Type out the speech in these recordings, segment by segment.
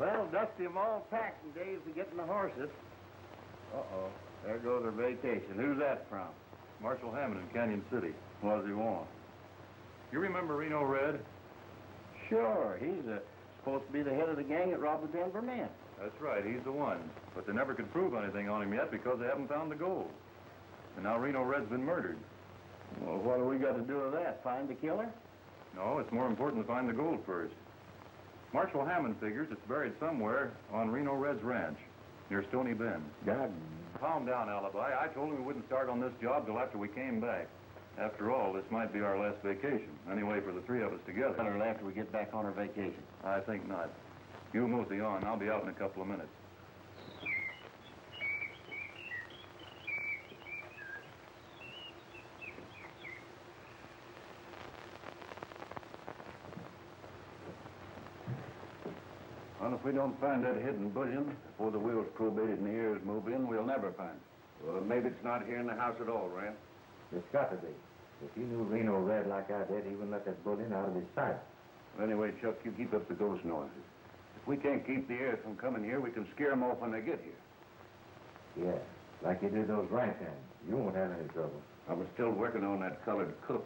Well, Dusty, I'm all packed and Dave's getting the horses. Uh-oh. There goes our vacation. Who's that from? Marshal Hammond in Canyon City. What does he want? You remember Reno Red? Sure. He's supposed to be the head of the gang that robbed the Denver men. That's right. He's the one. But they never could prove anything on him yet because they haven't found the gold. And now Reno Red's been murdered. Well, what do we got to do with that? Find the killer? No, it's more important to find the gold first. Marshal Hammond figures it's buried somewhere on Reno Red's ranch, near Stony Bend. God. Calm down, Alibi. I told him we wouldn't start on this job till after we came back. After all, this might be our last vacation. Anyway, for the three of us together. Or after we get back on our vacation. I think not. You mosey on. I'll be out in a couple of minutes. Well, if we don't find that hidden bullion before the wheels probated and the ears move in, we'll never find it. Well, maybe it's not here in the house at all, Rance. It's got to be. If he knew Reno Red like I did, he wouldn't let that bullion out of his sight. Well, anyway, Chuck, you keep up the ghost noises. If we can't keep the heirs from coming here, we can scare them off when they get here. Yeah, like you did those ranch hands. You won't have any trouble. I was still working on that colored cook.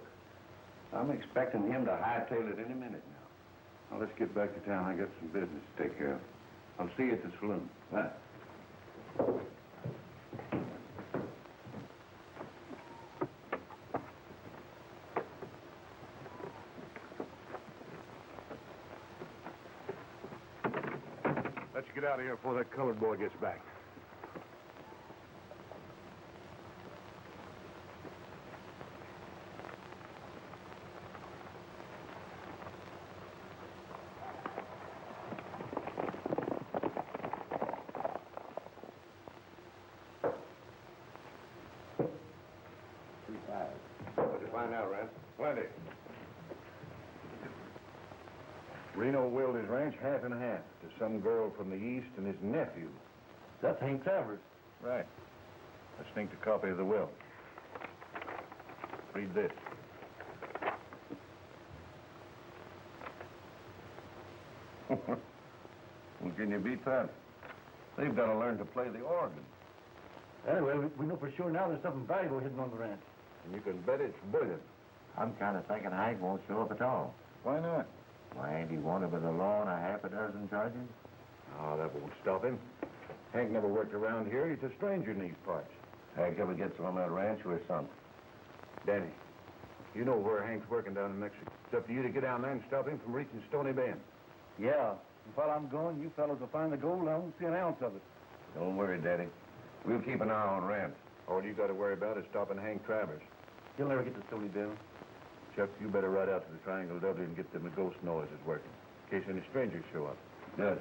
I'm expecting him to hightail it any minute now. Now, let's get back to town. I got some business to take care of. I'll see you at the saloon. Bye. Let's get out of here before that colored boy gets back. What'd you find out, Rance? Plenty. Reno willed his ranch half and half to some girl from the east and his nephew. That's Hank Travers. Right. I sneaked a copy of the will. Read this. Well, can you beat that? They've got to learn to play the organ. Anyway, we know for sure now there's something valuable hidden on the ranch. And you can bet it's bullion. I'm kind of thinking Hank won't show up at all. Why not? Why, ain't he wanted by the law on a half a dozen charges? Oh, that won't stop him. Hank never worked around here. He's a stranger in these parts. Hank ever gets on that ranch with something. Danny, you know where Hank's working down in Mexico. It's up to you to get down there and stop him from reaching Stony Bend. Yeah. And while I'm going, you fellas will find the gold. I won't see an ounce of it. Don't worry, Daddy. We'll keep an eye on Rance. All you got to worry about is stopping Hank Travers. He'll never get to Stony Bend. Chuck, you better ride out to the Triangle W and get them ghost noises working, in case any strangers show up. Good.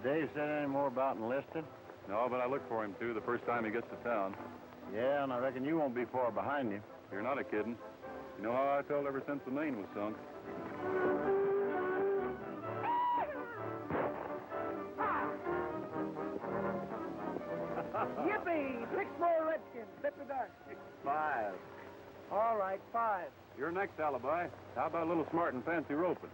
Dave said any more about enlisted? No, but I look for him, too, the first time he gets to town. Yeah, and I reckon you won't be far behind him. You're not a kidding. You know how I felt ever since the Maine was sunk. Yippee! 6 more Redskins. Slip the dart. 5. All right, 5. You're next, Alibi. How about a little smart and fancy roping?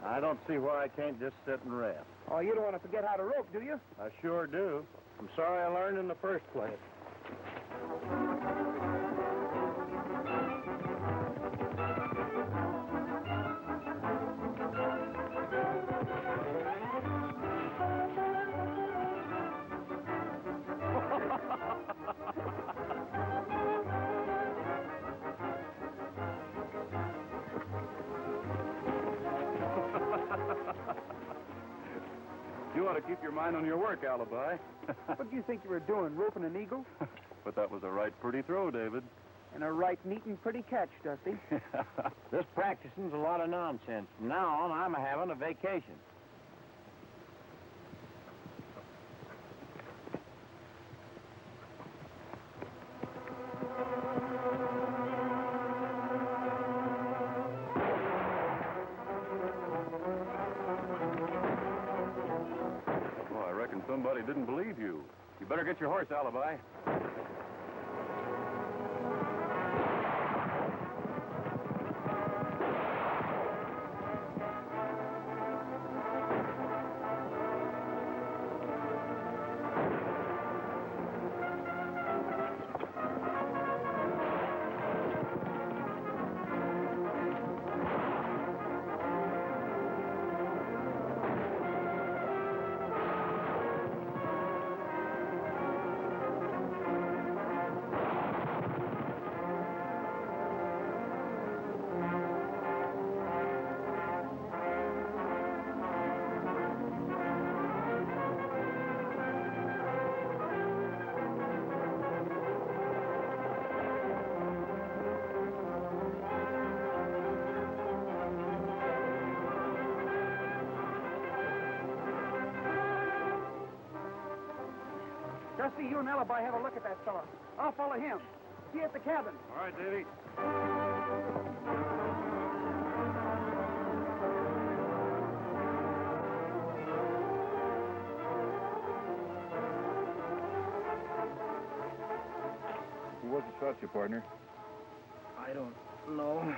I don't see why I can't just sit and rest. Oh, you don't want to forget how to rope, do you? I sure do. I'm sorry I learned in the first place. You ought to keep your mind on your work, Alibi. What do you think you were doing, roping an eagle? But that was a right pretty throw, David. And a right neat and pretty catch, Dusty. This practicing's a lot of nonsense. From now on, I'm having a vacation. somebody didn't believe you. You better get your horse, Alibi. Dusty, you and Alibi have a look at that fella. I'll follow him. See you at the cabin. All right, Davy. Who was it shot you, partner? I don't know.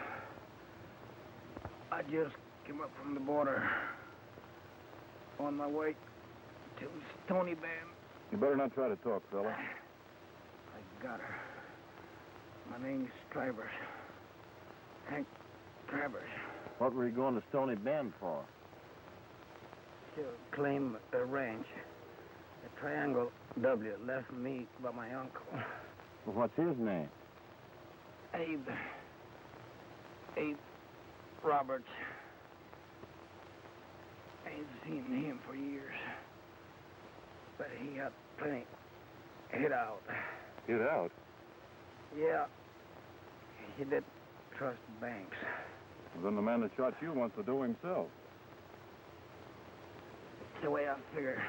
I just came up from the border. On my way to Stony Bend. You better not try to talk, fella. I got her. My name's Travers. Hank Travers. What were you going to Stony Bend for? To claim a ranch. A Triangle W left me by my uncle. Well, what's his name? Abe Roberts. I ain't seen him for years. But he got plenty hid out. Get out? Yeah. He did trust banks. Well, then the man that shot you wants to do himself. It's the way I figure.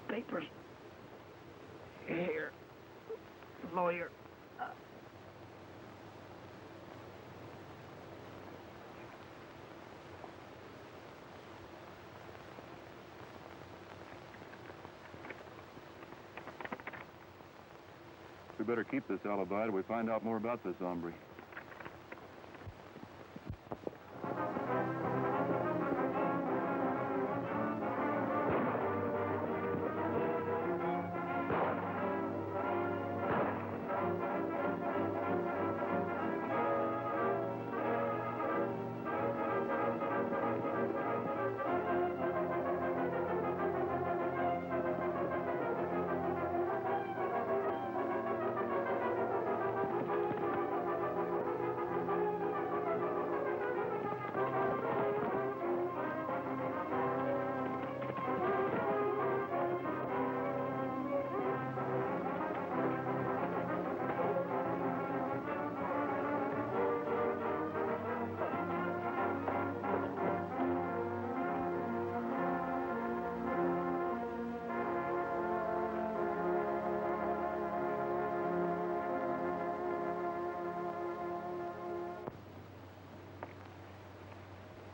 Papers. Here. Lawyer. We better keep this alibi till we find out more about this hombre.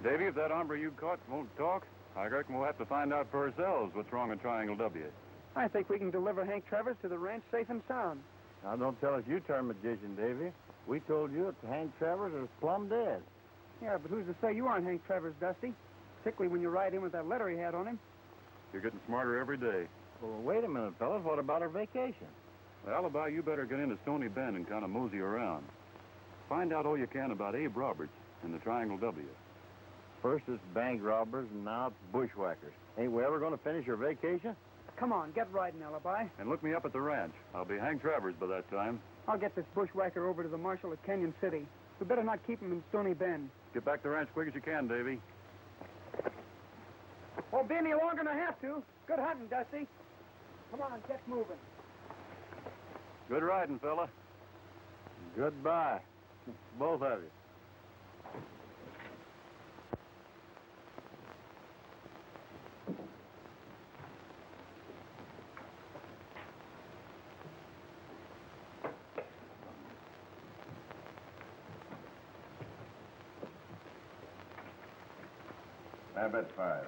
Davy, if that hombre you caught won't talk, I reckon we'll have to find out for ourselves what's wrong with Triangle W. I think we can deliver Hank Travers to the ranch safe and sound. Now, don't tell us you turned magician, Davy. We told you that Hank Travers is plumb dead. Yeah, but who's to say you aren't Hank Travers, Dusty? Particularly when you ride in with that letter he had on him. You're getting smarter every day. Well, wait a minute, fellas. What about our vacation? The Alibi, you better get into Stony Bend and kind of mosey around. Find out all you can about Abe Roberts and the Triangle W. First it's bank robbers, and now it's bushwhackers. Ain't we ever going to finish our vacation? Come on, get riding, Alibi. And look me up at the ranch. I'll be Hank Travers by that time. I'll get this bushwhacker over to the marshal at Canyon City. We better not keep him in Stony Bend. Get back to the ranch quick as you can, Davy. Won't be any longer than I have to. Good hunting, Dusty. Come on, get moving. Good riding, fella. Goodbye, both of you. I bet 5.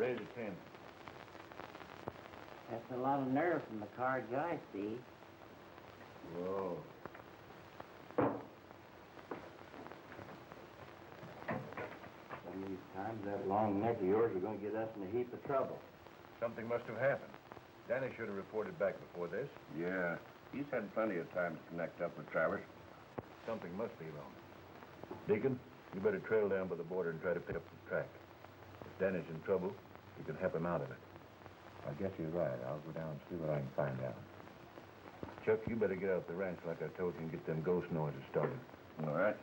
Raise it 10. That's a lot of nerve from the cards I see. Whoa. Some of these times, that long neck of yours are going to get us in a heap of trouble. Something must have happened. Danny should have reported back before this. Yeah. He's had plenty of time to connect up with Travers. Something must be wrong. Deacon, you better trail down by the border and try to pick up the track. If Danny's in trouble, you can help him out of it. I guess you're right. I'll go down and see what I can find out. Chuck, you better get out the ranch like I told you and get them ghost noises started. All right.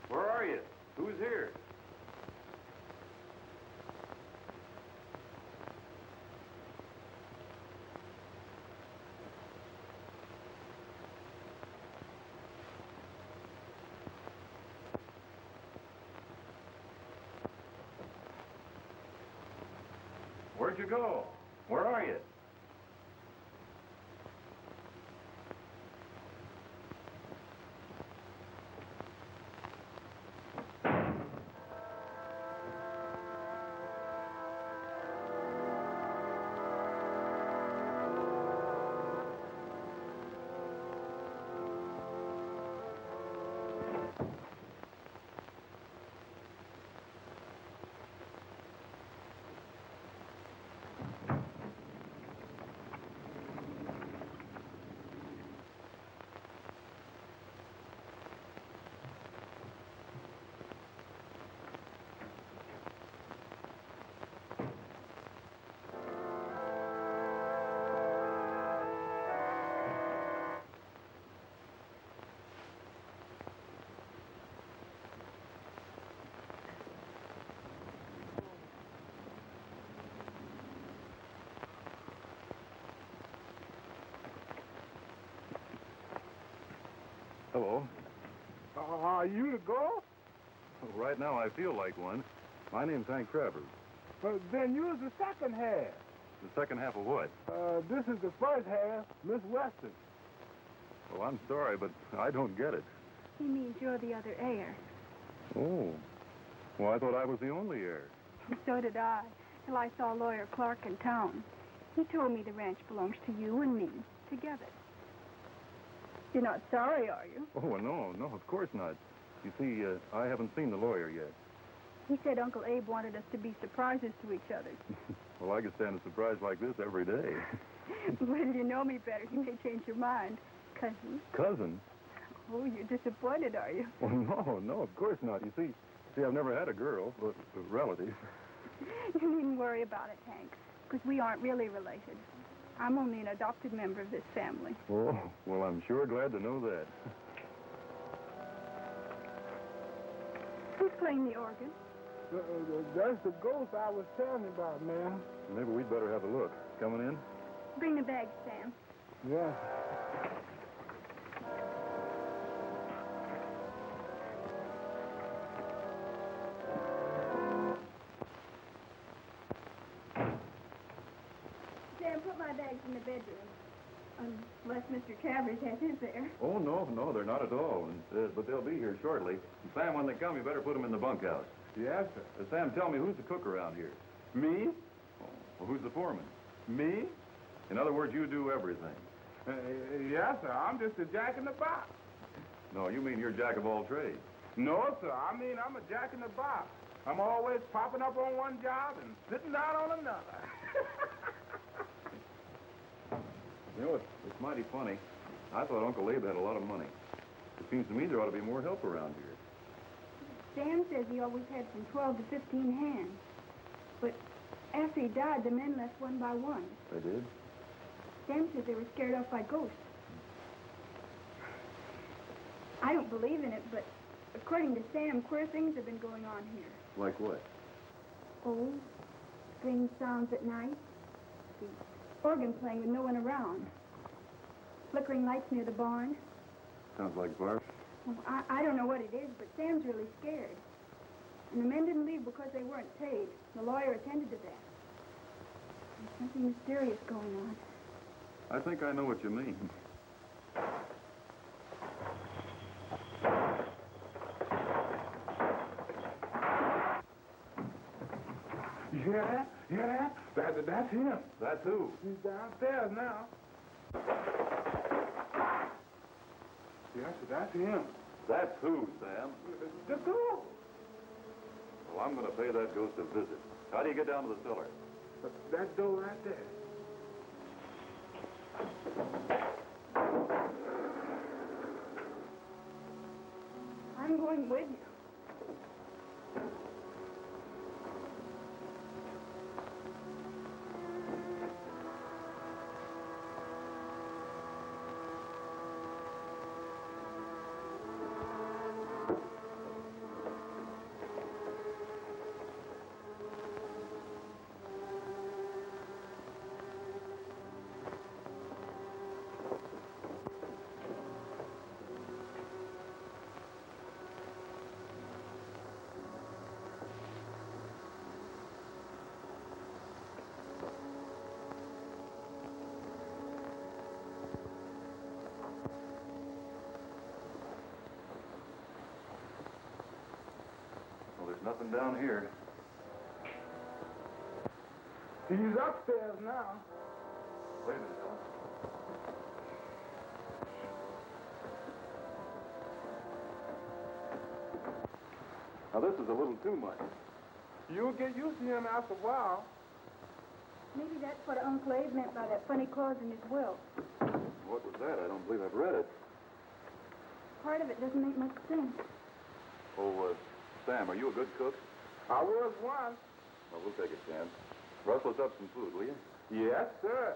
Where are you? Who's here? Where'd you go? Where are you? Hello. Are you the ghost? Well, right now I feel like one. My name's Hank Travers. Then you're the second half. The second half of what? This is the first half, Miss Weston. Well, I'm sorry, but I don't get it. He means you're the other heir. Oh. Well, I thought I was the only heir. So did I, till I saw Lawyer Clark in town. He told me the ranch belongs to you and me, together. You're not sorry, are you? Oh, no, of course not. You see, I haven't seen the lawyer yet. He said Uncle Abe wanted us to be surprises to each other. Well, I could stand a surprise like this every day. When you know me better, you may change your mind. Cousin? Cousin? Oh, you're disappointed, are you? Well, no, of course not. You see, I've never had a girl, a relative. You needn't worry about it, Hank, because we aren't really related. I'm only an adopted member of this family. Oh, well, I'm sure glad to know that. Who's playing the organ? That's the ghost I was telling you about, ma'am. Maybe we'd better have a look. Coming in? Bring the bag, Sam. Yeah. Sam, put my bags in the bedroom. Unless Mr. Travers has his there. Oh, no, they're not at all. But they'll be here shortly. And Sam, when they come, you better put them in the bunkhouse. Yes, sir. Sam, tell me, who's the cook around here? Me? Oh, well, who's the foreman? Me? In other words, you do everything. Yes, sir. I'm just a jack in the box. No, you mean you're jack of all trades. No, sir. I mean, I'm a jack in the box. I'm always popping up on one job and sitting down on another. You know, it's mighty funny. I thought Uncle Abe had a lot of money. It seems to me there ought to be more help around here. Sam says he always had from 12 to 15 hands. But after he died, the men left one by one. They did? Sam says they were scared off by ghosts. I don't believe in it, but according to Sam, queer things have been going on here. Like what? Oh, strange sounds at night. The organ playing with no one around. Flickering lights near the barn. Sounds like Bart. Well, I don't know what it is, but Sam's really scared. And the men didn't leave because they weren't paid. The lawyer attended to that. There's something mysterious going on. I think I know what you mean. You hear that? You hear that? That's him. That's who? He's downstairs now. Yes, that's him. That's who, Sam? The ghost. Well, I'm going to pay that ghost a visit. How do you get down to the cellar? That door right there. I'm going with you. Nothing down here. He's upstairs now. Wait a minute, Helen. Now, this is a little too much. You'll get used to him after a while. Maybe that's what Uncle Abe meant by that funny clause in his will. What was that? I don't believe I've read it. Part of it doesn't make much sense. Oh, Sam, are you a good cook? I was once. Well, we'll take a chance. Rustle us up some food, will you? Yes, sir.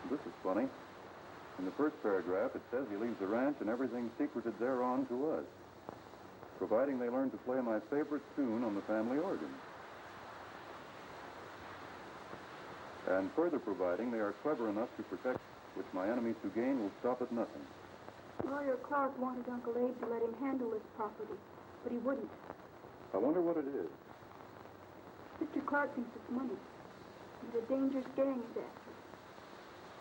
This is funny. In the first paragraph, it says he leaves the ranch and everything secreted thereon to us, providing they learn to play my favorite tune on the family organ. And further providing they are clever enough to protect, which my enemies who gain will stop at nothing. Lawyer Clark wanted Uncle Abe to let him handle this property, but he wouldn't. I wonder what it is. Mr. Clark thinks it's money. He's a dangerous gang is after.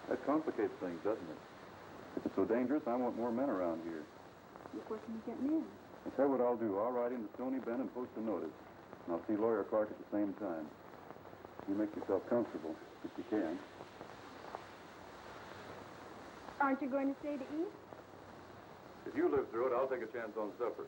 That complicates things, doesn't it? If it's so dangerous, I want more men around here. What can you get in? I'll tell you what I'll do. I'll ride into Stony Bend and post a notice. And I'll see Lawyer Clark at the same time. You make yourself comfortable, if you can. Aren't you going to stay to eat? If you live through it, I'll take a chance on supper.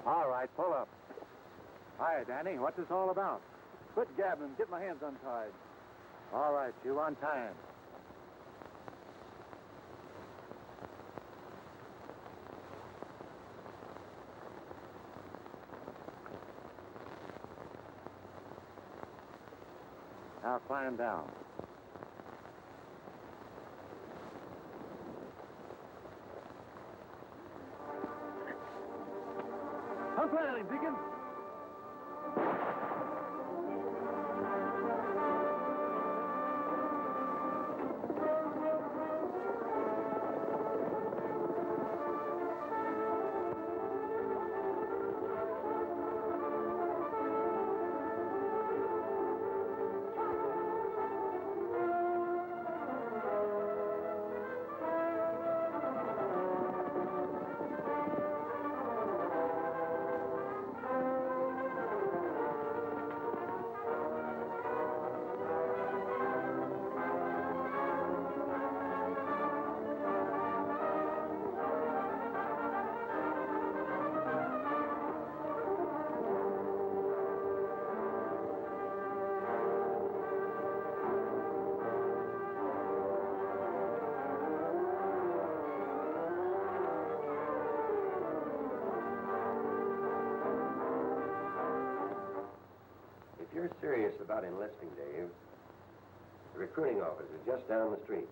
All right, pull up. Hi, Danny. What's this all about? Quit gabbing. Get my hands untied. All right, you untie him. Now climb down. I'm planning, Deacon. If you're serious about enlisting, Dave, the recruiting office is just down the street.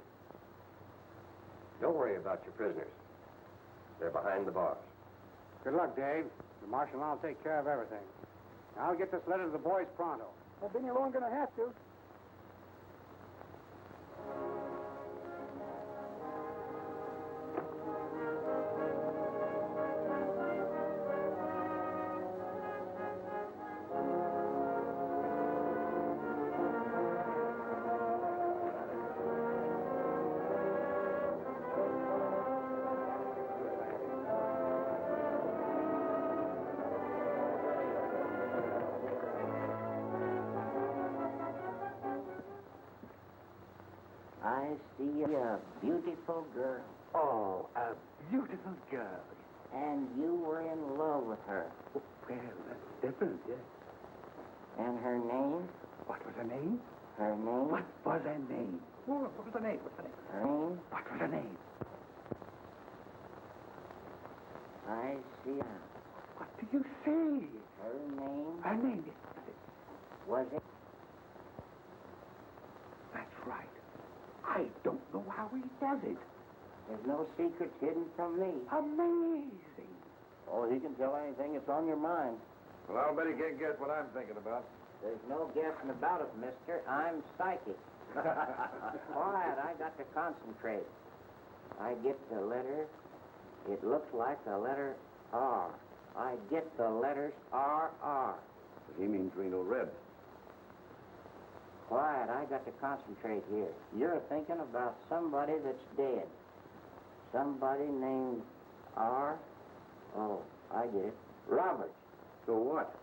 Don't worry about your prisoners. They're behind the bars. Good luck, Dave. The marshal and I'll take care of everything. I'll get this letter to the boys pronto. I've been here long gonna have to. I see a beautiful girl. Oh, a beautiful girl. And you were in love with her. Oh, well, that's different, yes. And her name? What was her name? Her name? What was her name? What was her name? What's her name? Her name? What was her name? I see her. What do you say? Her name? Her name, yes. Was it? That's right. I don't know how he does it. There's no secrets hidden from me. Amazing. Oh, he can tell anything that's on your mind. Well, I'll bet he can't guess what I'm thinking about. There's no guessing about it, mister. I'm psychic. Quiet, I got to concentrate. I get the letter. It looks like the letter R. I get the letters R. He means Reno Red. Quiet, I got to concentrate here. You're thinking about somebody that's dead. Somebody named R. Oh, I get it. Roberts. So what?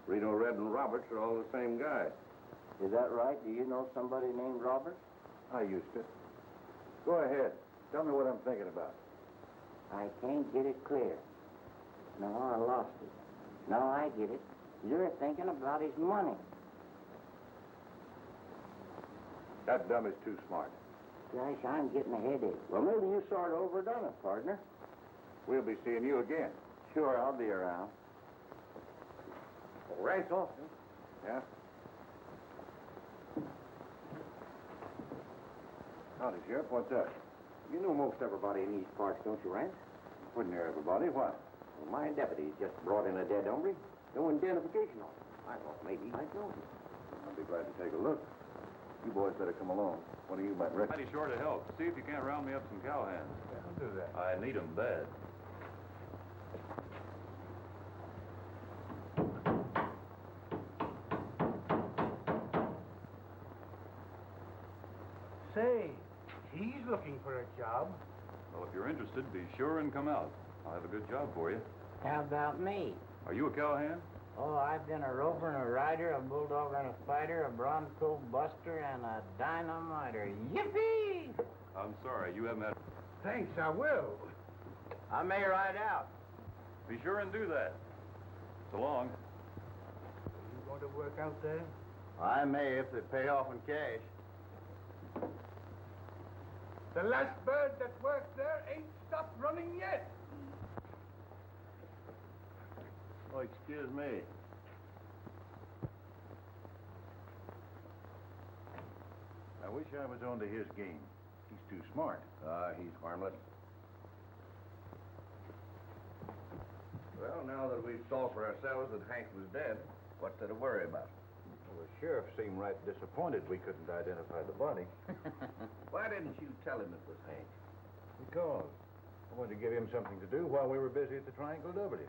Reno Red and Roberts are all the same guy. Is that right? Do you know somebody named Roberts? I used to. Go ahead. Tell me what I'm thinking about. I can't get it clear. No, I lost it. No, I get it. You're thinking about his money. That dumb is too smart. Gosh, I'm getting a headache. Well, maybe you sort of overdone it, partner. We'll be seeing you again. Sure, I'll be around. Oh, Rance Austin. Yeah? Howdy, Sheriff. What's that? You know most everybody in these parts, don't you, Rance? Wouldn't hear everybody. What? Well, my deputies just brought in a dead hombre. No identification on him. I thought maybe I'd know him. I'll be glad to take a look. You boys better come along. What do you might reckon? Mighty sure to help. See if you can't round me up some cowhands. Yeah, I'll do that. I need 'em bad. Say, he's looking for a job. Well, if you're interested, be sure and come out. I'll have a good job for you. How about me? Are you a cowhand? Oh, I've been a roper and a rider, a bulldog and a fighter, a bronco buster, and a dynamiter. Yippee! I'm sorry, you haven't had... Thanks, I will. I may ride out. Be sure and do that. So long. You going to work out there? I may if they pay off in cash. The last bird that worked there ain't stopped running yet. Oh, excuse me. wish I was onto his game. He's too smart. He's harmless. Well, now that we've saw for ourselves that Hank was dead, what's there to worry about? Well, the sheriff seemed right disappointed we couldn't identify the body. Why didn't you tell him it was Hank? Because I wanted to give him something to do while we were busy at the Triangle W.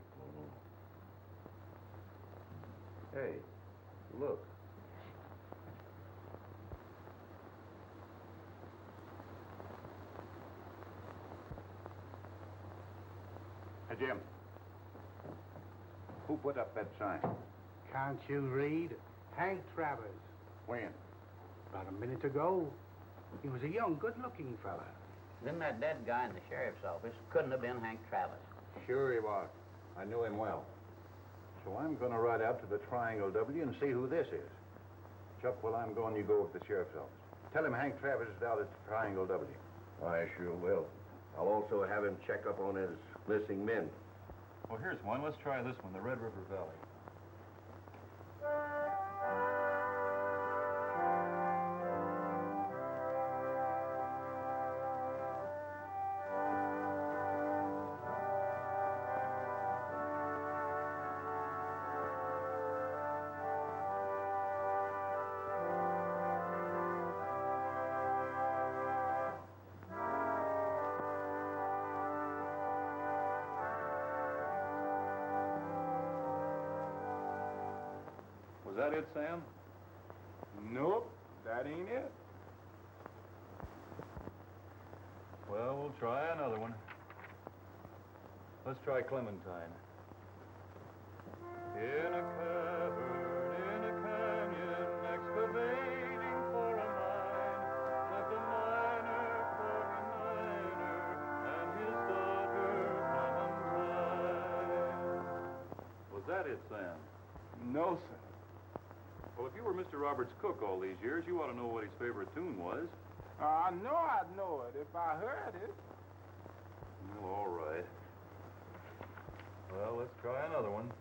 Hey, look. Hey, Jim. Who put up that sign? Can't you read? Hank Travers. When? About a minute ago. He was a young, good-looking fella. Then that dead guy in the sheriff's office couldn't have been Hank Travers. Sure he was. I knew him well. So I'm going to ride out to the Triangle W and see who this is. Chuck, while I'm gone, you go over to the sheriff's office. Tell him Hank Travers is out at the Triangle W. I sure will. I'll also have him check up on his missing men. Well, here's one. Let's try this one, the Red River Valley. Is that it, Sam? Nope, that ain't it. Well, we'll try another one. Let's try Clementine. In a cavern, in a canyon, excavating for a mine, lived a miner, 49er, and his daughter, Clementine. Was that it, Sam? No, sir. Well, if you were Mr. Roberts' cook all these years, you ought to know what his favorite tune was. I know I'd know it if I heard it. Well, all right. Well, let's try another one.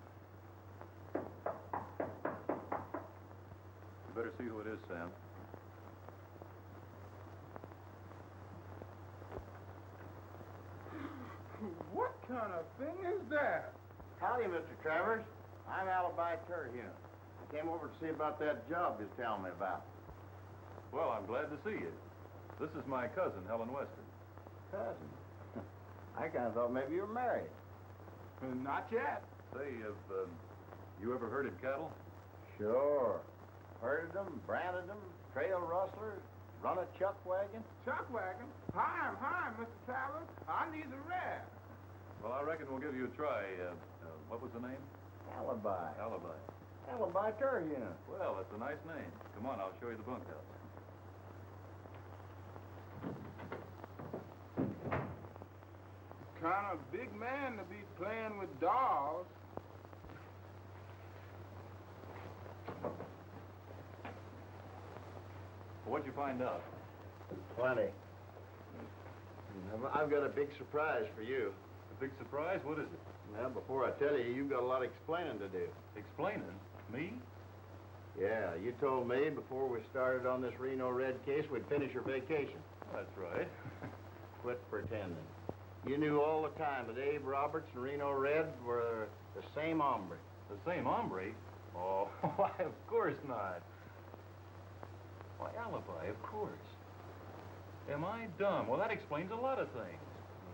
You better see who it is, Sam. What kind of thing is that? Howdy, Mr. Travers. I'm Alibi Terhune. I came over to see about that job you're telling me about. Well, I'm glad to see you. This is my cousin, Helen Weston. Cousin? I kind of thought maybe you were married. Not yet. Say, have you ever herded cattle? Sure. Herded them, branded them, trail rustlers, run a chuck wagon. Chuck wagon? Hi, Mr. Travers. I need a rest. Well, I reckon we'll give you a try. What was the name? Alibi. Alibi. Alibi Terhune. Well, that's a nice name. Come on, I'll show you the bunkhouse. Kind of big man to be playing with dolls. Well, what'd you find out? Plenty. I've got a big surprise for you. A big surprise? What is it? Well, before I tell you, you've got a lot of explaining to do. Explaining? Me? Yeah, you told me before we started on this Reno Red case we'd finish your vacation. That's right. Quit pretending. You knew all the time that Abe Roberts and Reno Red were the same hombre. The same hombre? Oh, why, of course not. Why, Alibi, of course. Am I dumb? Well, that explains a lot of things.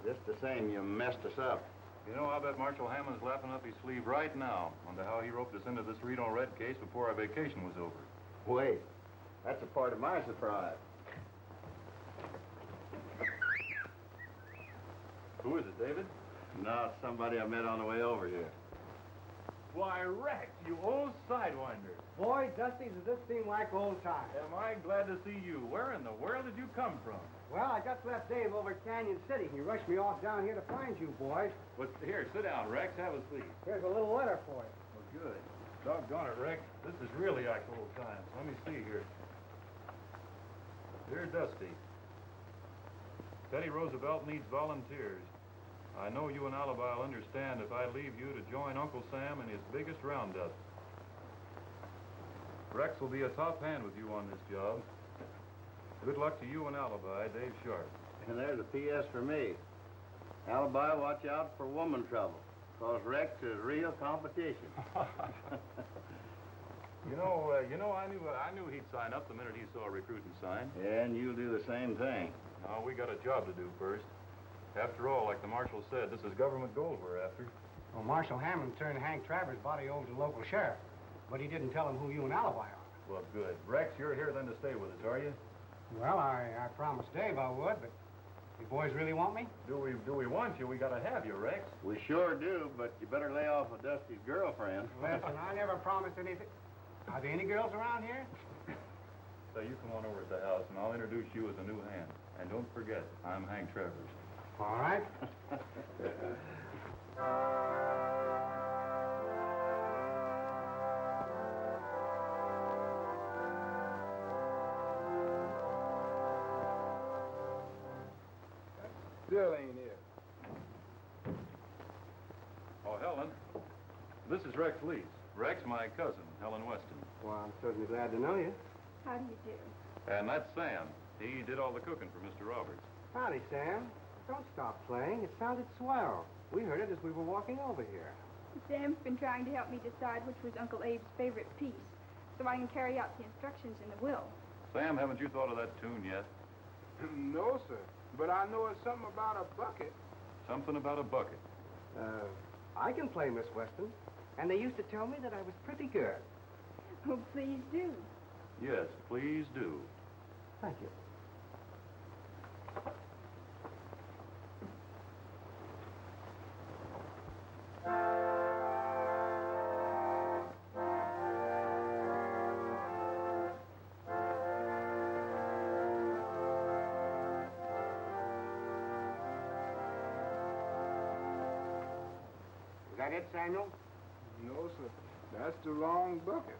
Just the same, you messed us up. You know, I bet Marshal Hammond's laughing up his sleeve right now onto how he roped us into this Reno Red case before our vacation was over. Wait, that's a part of my surprise. Who is it, David? No, it's somebody I met on the way over here. Why, Rex, you old sidewinder. Boy, Dusty, does this seem like old times. Am I glad to see you. Where in the world did you come from? Well, I just left Dave over at Canyon City. He rushed me off down here to find you, boys. But here, sit down, Rex. Have a seat. Here's a little letter for you. Well, good. Doggone it, Rex. This is really like old times. Let me see here. Dear Dusty, Teddy Roosevelt needs volunteers. I know you and Alibi will understand if I leave you to join Uncle Sam in his biggest roundup. Rex will be a top hand with you on this job. Good luck to you and Alibi, Dave Sharpe. And there's a P.S. for me. Alibi, watch out for woman trouble, because Rex is real competition. You know, I knew he'd sign up the minute he saw a recruiting sign. Yeah, and you'll do the same thing. No, we got a job to do first. After all, like the marshal said, this is government gold we're after. Well, Marshal Hammond turned Hank Travers' body over to the local sheriff, but he didn't tell him who you and Alibi are. Well, good. Rex, you're here then to stay with us, are you? Well, I promised Dave I would, but you boys really want me? Do we want you? We gotta have you, Rex. We sure do, but you better lay off of Dusty's girlfriend. Listen, I never promised anything. Are there any girls around here? So you come on over to the house, and I'll introduce you as a new hand. And don't forget, I'm Hank Travers. All right. Still ain't here. Oh, Helen, this is Rex Lees. Rex, my cousin, Helen Weston. Well, I'm certainly glad to know you. How do you do? And that's Sam. He did all the cooking for Mr. Roberts. Howdy, Sam. Don't stop playing. It sounded swell. We heard it as we were walking over here. Sam's been trying to help me decide which was Uncle Abe's favorite piece, so I can carry out the instructions in the will. Sam, haven't you thought of that tune yet? No, sir. But I know it's something about a bucket. Something about a bucket. I can play, Miss Weston. And they used to tell me that I was pretty good. Oh, please do. Yes, please do. Thank you. Is that it, Samuel? No, sir. That's the wrong bucket.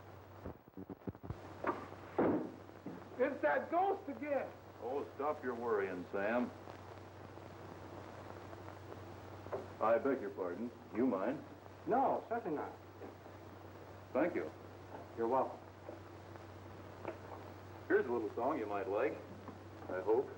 It's that ghost again. Oh, stop your worrying, Sam. I beg your pardon. You mind? No, certainly not. Thank you. You're welcome. Here's a little song you might like, I hope.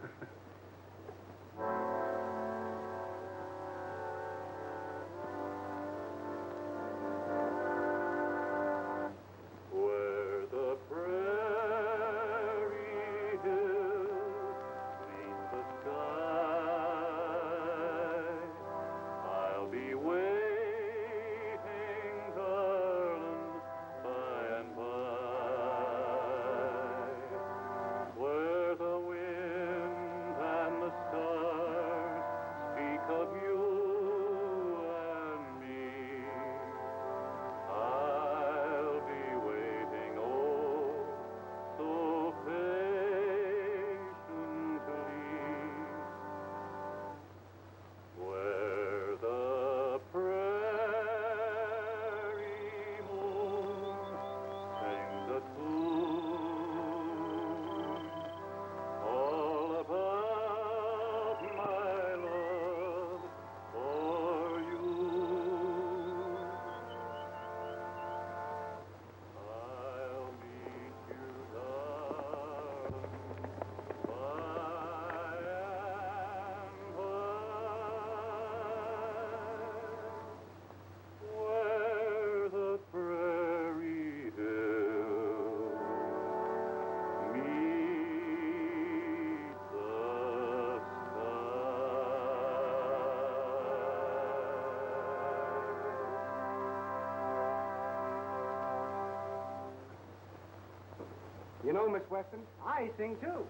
You know, Miss Weston, I sing too.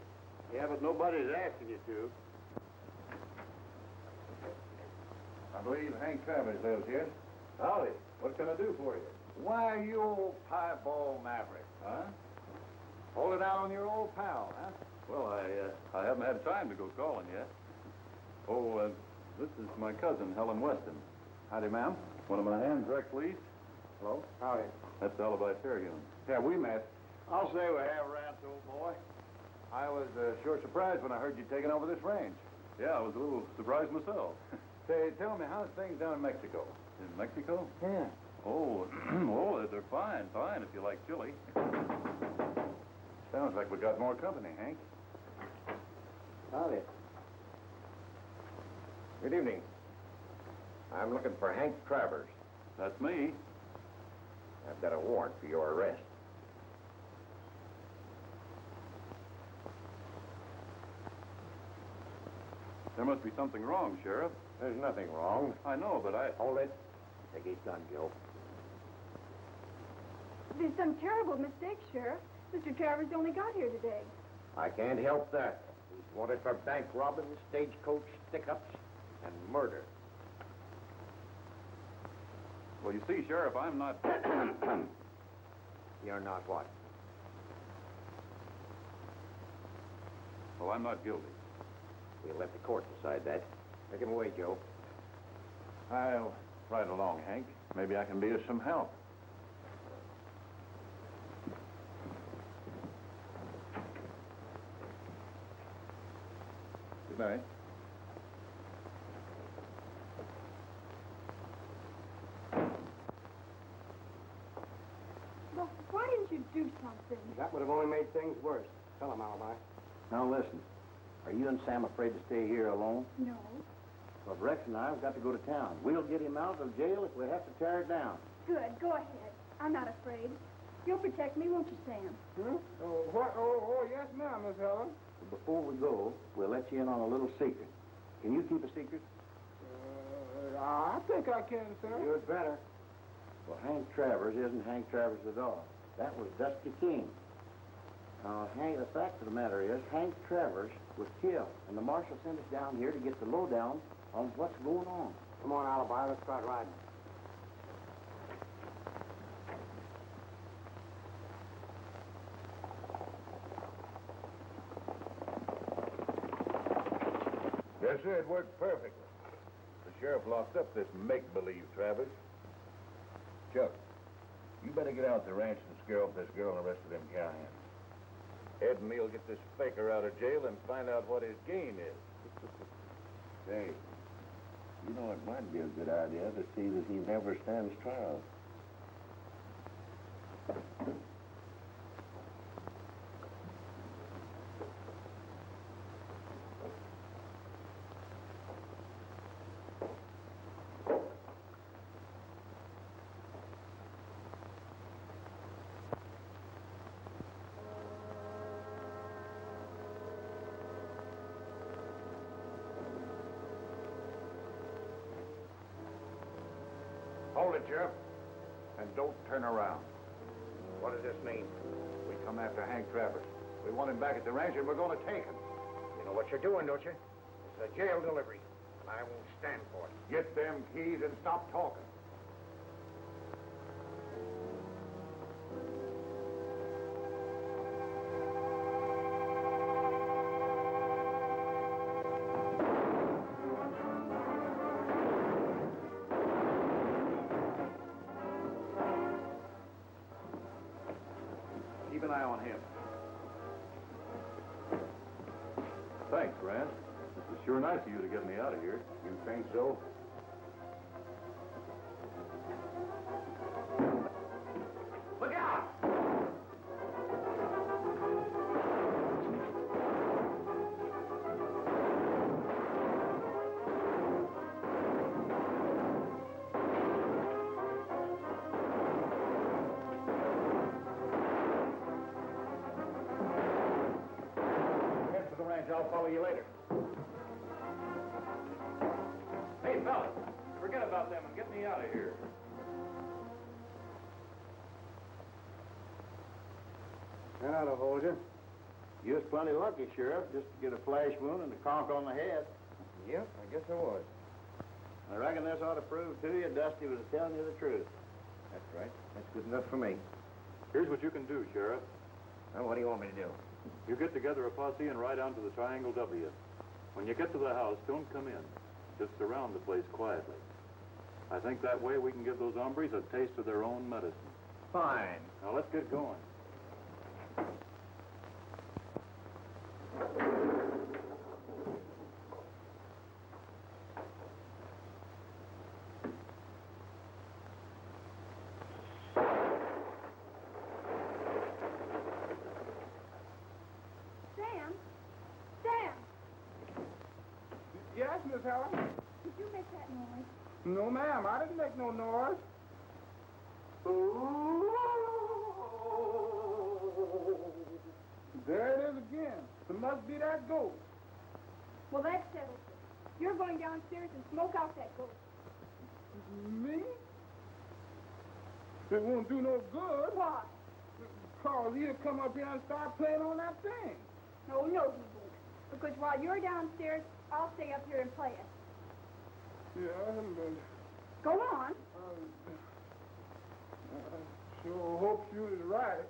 Yeah, but nobody's asking you to. I believe Hank Travers lives here. Howdy. What can I do for you? Why, you old pieball maverick. Huh? Hold it out on your old pal, huh? Well, I haven't had time to go calling yet. Oh, this is my cousin, Helen Weston. Howdy, ma'am. One of my hands, Rex Lees. Hello? Howdy. That's Alibi Terhune. Yeah, we met. I'll say we have, Rance, old boy. I was sure surprised when I heard you taking over this range. Yeah, I was a little surprised myself. Say, tell me, how's things down in Mexico? In Mexico? Yeah. Oh, oh, they're fine if you like chili. Sounds like we got more company, Hank. Howdy. Good evening. I'm looking for Hank Travers. That's me. I've got a warrant for your arrest. There must be something wrong, Sheriff. There's nothing wrong. I know, but I... Hold it. Take his gun, Gil. There's some terrible mistake, Sheriff. Mr. Travers only got here today. I can't help that. He's wanted for bank robbing, stagecoach stick-ups, and murder. Well, you see, Sheriff, I'm not... You're not what? Well, I'm not guilty. We'll let the court decide that. Take him away, Joe. I'll ride along, Hank. Maybe I can be of some help. Good night. Well, why didn't you do something? That would have only made things worse. Tell him, Alibi. Now listen, are you and Sam afraid to stay here alone? No. Well, Rex and I have got to go to town. We'll get him out of jail if we have to tear it down. Good, go ahead. I'm not afraid. You'll protect me, won't you, Sam? Hmm? Oh, what? Oh, yes, ma'am, Miss Helen. But before we go, we'll let you in on a little secret. Can you keep a secret? I think I can, sir. You'd better. Well, Hank Travers isn't Hank Travers at all. That was Dusty King. Now, Hank, the fact of the matter is, Hank Travers was killed, and the marshal sent us down here to get the lowdown on what's going on. Come on, Alibi, let's start riding. Yes, sir, it worked perfectly. The sheriff locked up this make-believe Travers. Chuck, you better get out to the ranch and scare off this girl and the rest of them cowhands. Ed and me'll get this faker out of jail and find out what his game is. Say, you know, it might be a good idea to see that he never stands trial. Hold it, Sheriff. And don't turn around. What does this mean? We come after Hank Travers. We want him back at the ranch, and we're going to take him. You know what you're doing, don't you? It's a jail delivery, and I won't stand for it. Get them keys and stop talking. Keep an eye on him. Thanks, Rance. This is sure nice of you to get me out of here. You think so? Look out! Head for the ranch. I'll follow you later. Hey, fellas, forget about them and get me out of here. That'll hold you. You was plenty lucky, Sheriff, just to get a flash wound and a conk on the head. Yep, I guess I was. I reckon this ought to prove to you Dusty was telling you the truth. That's right. That's good enough for me. Here's what you can do, Sheriff. Now, what do you want me to do? You get together a posse and ride down to the Triangle W. When you get to the house, don't come in. Just surround the place quietly. I think that way we can give those hombres a taste of their own medicine. Fine. Now, let's get going. Sam? Sam! Miss Helen. Did you make that noise? No, ma'am, I didn't make no noise. There it is again. It must be that ghost. Well, that settles it. You're going downstairs and smoke out that ghost. Me? It won't do no good. Why? Because he'll come up here and start playing on that thing. No, he won't. Because while you're downstairs, I'll stay up here and play it. Yeah, Go on. I sure hope you is right.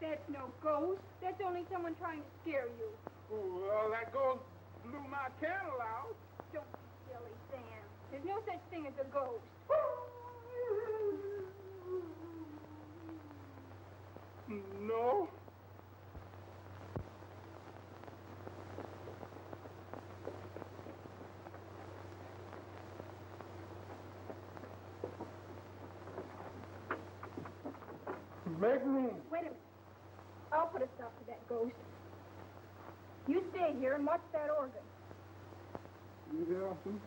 That's no ghost. That's only someone trying to scare you. Well, that ghost blew my candle out. Don't be silly, Sam. There's no such thing as a ghost. No. Make room. Wait a minute. I'll put a stop to that ghost. You stay here and watch that organ. You hear, Austin?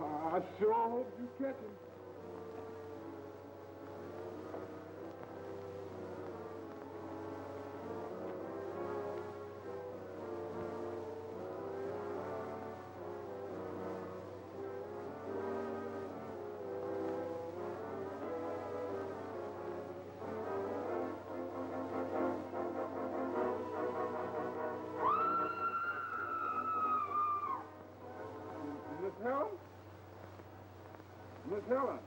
I sure hope you catch him. Helen? Miss Helen?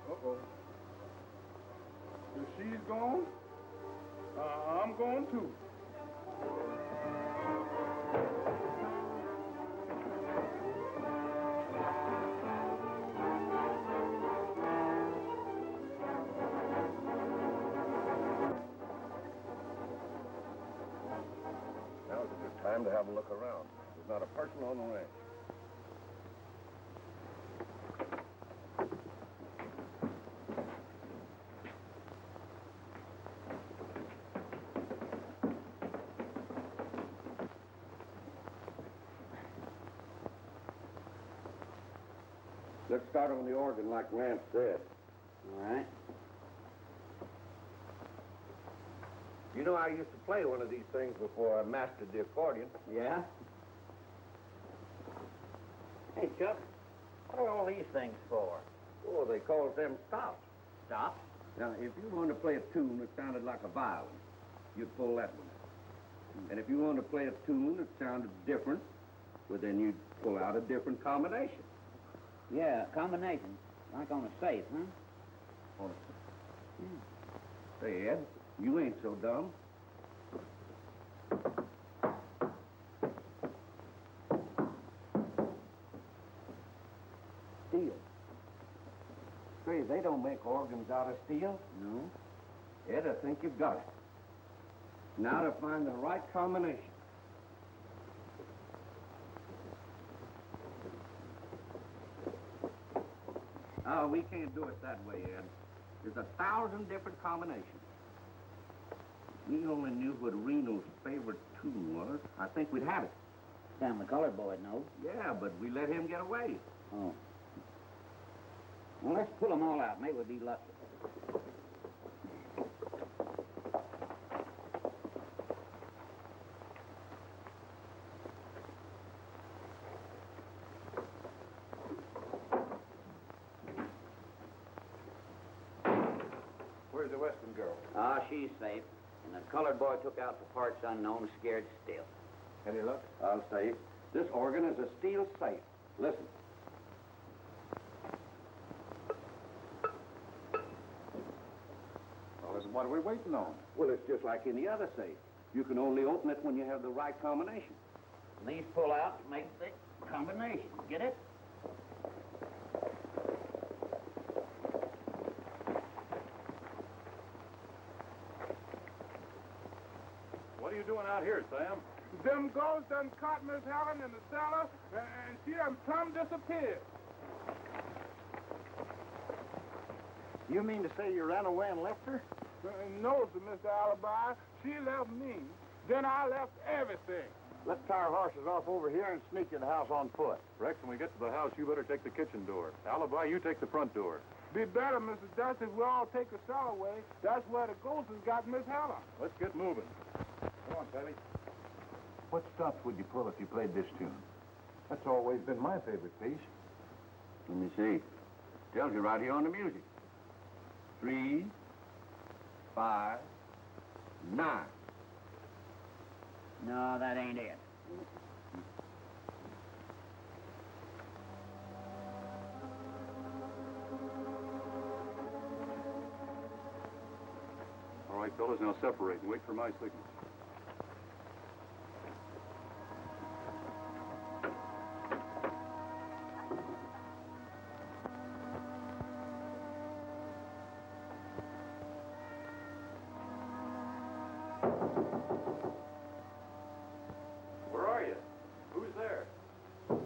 Uh-oh. If she's gone, I'm going too. Now's a good time to have a look around. There's not a person on the ranch. Let's start on the organ like Rance said. All right. You know, I used to play one of these things before I mastered the accordion. Yeah? Hey, Chuck, what are all these things for? Oh, they call them stops. Stops? Now, if you wanted to play a tune that sounded like a violin, you'd pull that one. And if you wanted to play a tune that sounded different, well, then you'd pull out a different combination. Yeah, combinations. Like on a safe, huh? Say, Ed, you ain't so dumb. Steel. Say, they don't make organs out of steel. No. Ed, I think you've got it. Now to find the right combination. Oh, we can't do it that way, Ed. There's 1,000 different combinations. We only knew what Reno's favorite tune was. I think we'd have it. Damn, the colored boy knows. Yeah, but we let him get away. Oh. Well, let's pull them all out. Maybe we'll be lucky. the Weston girl? Ah, she's safe. And the colored boy took out for parts unknown, scared stiff. Any luck? I'll say, this organ is a steel safe. Listen. Well, listen, what are we waiting on? Well, it's just like any other safe. You can only open it when you have the right combination. These pull out to make the combination. Get it? What are you doing out here, Sam? Them ghosts done caught Miss Helen in the cellar, and she done plumb disappeared. You mean to say you ran away and left her? No, sir, Mr. Alibi. She left me. Then I left everything. Let's tie our horses off over here and sneak in the house on foot. Rex, when we get to the house, you better take the kitchen door. Alibi, you take the front door. Be better, Mr. Dust, if we all take the cellar away. That's where the ghost has got Miss Helen. Let's get moving. Come on, Savvy. What stops would you pull if you played this tune? That's always been my favorite piece. Let me see. Tells you right here on the music. 3, 5, 9. No, that ain't it. All right, fellas, now separate and wait for my signal. Where are you? Who's there? Sounds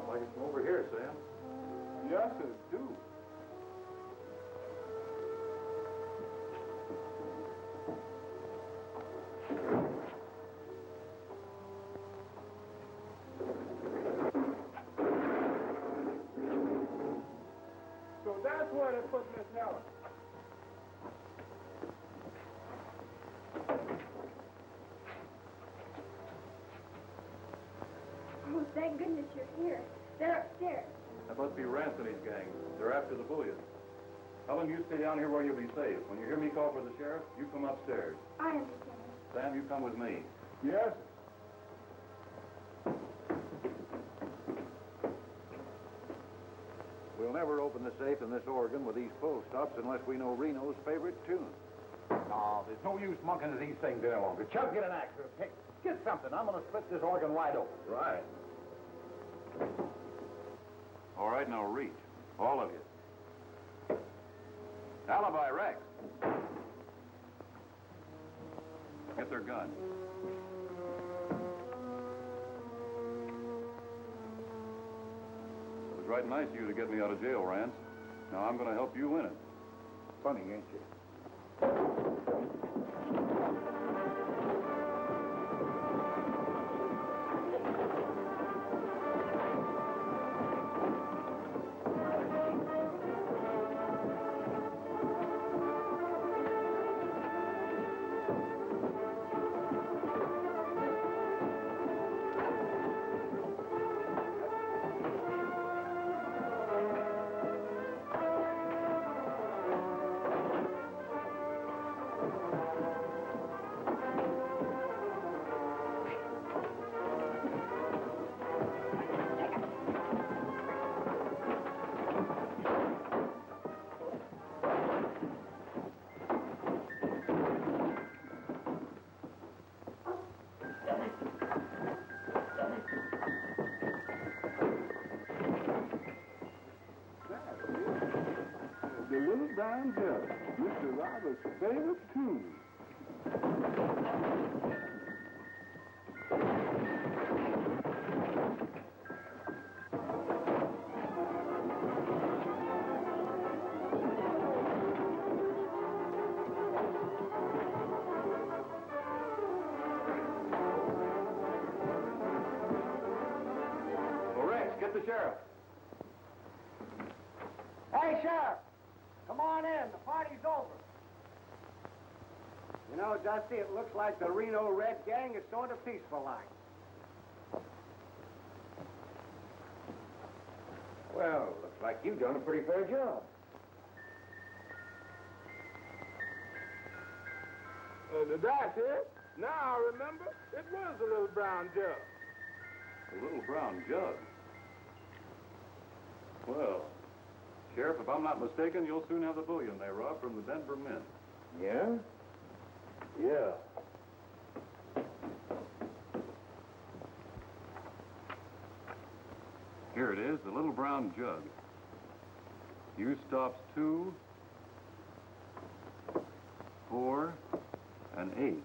like it's from over here, Sam. Yes, it do. So that's where they put Miss Helen. Oh, thank goodness you're here. They're upstairs. That must be Rance and his gang. They're after the bullion. Helen, you stay down here where you'll be safe. When you hear me call for the sheriff, you come upstairs. I understand. Sam, you come with me. Yes. We'll never open the safe in this organ with these pull stops unless we know Reno's favorite tune. No, there's no use monkeying these things any longer. Chuck, get an axe. Hey, get something. I'm going to split this organ wide open. Right. All right, now reach. All of you. Alibi, Rex. Get their gun. It was right nice of you to get me out of jail, Rance. Now I'm going to help you win it. Funny, ain't you? The Little Brown Jug, Mr. Robert's favorite tune. Well, Rex, get the sheriff. Hey, Sheriff! Come on in. The party's over. You know, Dusty, it looks like the Reno Red Gang is sort of peaceful like. Well, looks like you've done a pretty fair job. That's it. Now I remember, it was a little brown jug. A little brown jug. Well, Sheriff, if I'm not mistaken, you'll soon have the bullion they robbed from the Denver Mint. Yeah? Yeah. Here it is, the little brown jug. Use stops 2, 4, and 8.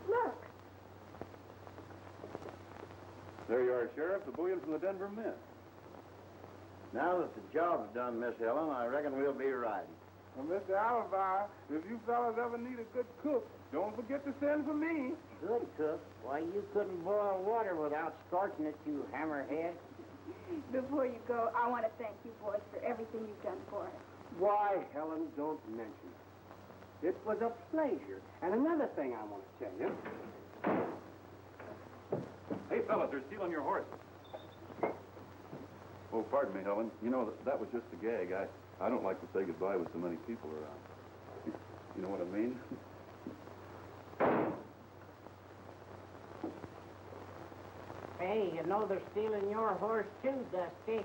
Look. There you are, Sheriff, the bullion from the Denver Mint. Now that the job's done, Miss Helen, I reckon we'll be riding. Well, Mr. Alibi, if you fellas ever need a good cook, don't forget to send for me. Good cook. Why, you couldn't boil water without scorching it, you hammerhead. Before you go, I want to thank you boys for everything you've done for us. Why, Helen, don't mention it. It was a pleasure. And another thing I want to tell you. Hey, fellas, they're stealing your horse. Oh, pardon me, Helen. You know, that was just a gag. I don't like to say goodbye with so many people around. You know what I mean? Hey, you know they're stealing your horse too, Dusty.